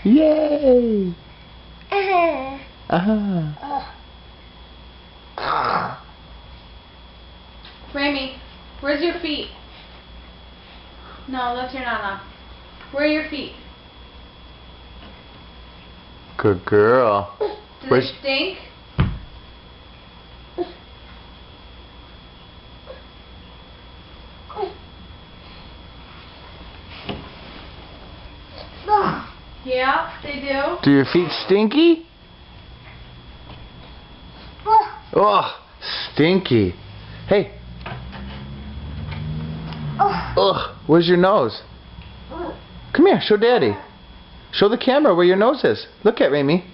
Yay! Rami, where's your feet? No, that's your nana. Where are your feet? Good girl. Do they stink? Yeah, they do. Do your feet stinky? Oh, stinky. Hey. Ugh, where's your nose? Come here, show Daddy. Show the camera where your nose is. Look at Rami.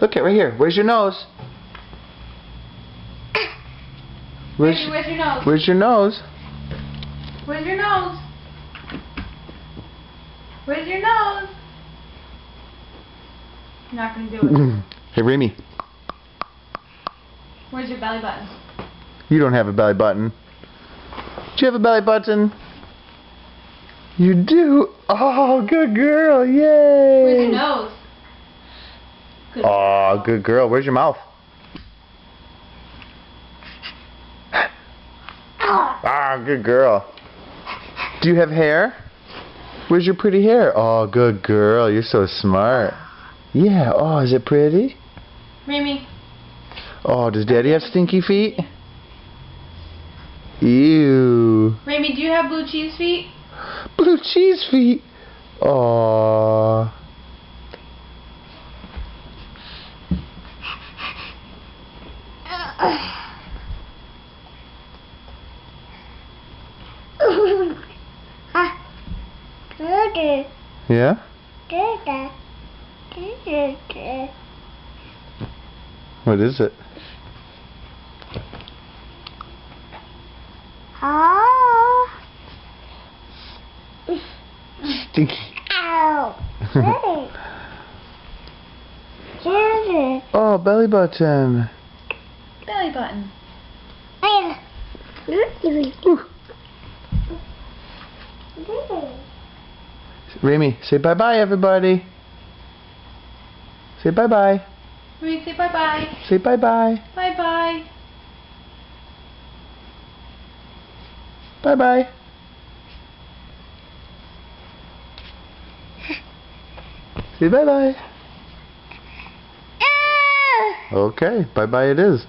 Look at right here. Where's your nose? Where's your nose? Where's your nose? Where's your nose? Where's your nose? I'm not gonna do it. Hey Rami. Where's your belly button? You don't have a belly button. Do you have a belly button? You do? Oh, good girl. Yay. Where's your nose? Good Oh, good girl. Where's your mouth? Ah, good girl. Do you have hair? Where's your pretty hair? Oh, good girl. You're so smart. Yeah. Oh, is it pretty? Rami. Oh, does Daddy have stinky feet? Ew. Rami, do you have blue cheese feet? Blue cheese feet. Oh. Yeah? What is it? Stinky. Oh, belly button. Belly button. Ooh. Rami, say bye-bye, everybody. Say bye-bye. Rami, say bye-bye. Say bye-bye. Bye-bye. Bye-bye. Say bye-bye. Okay, bye-bye it is.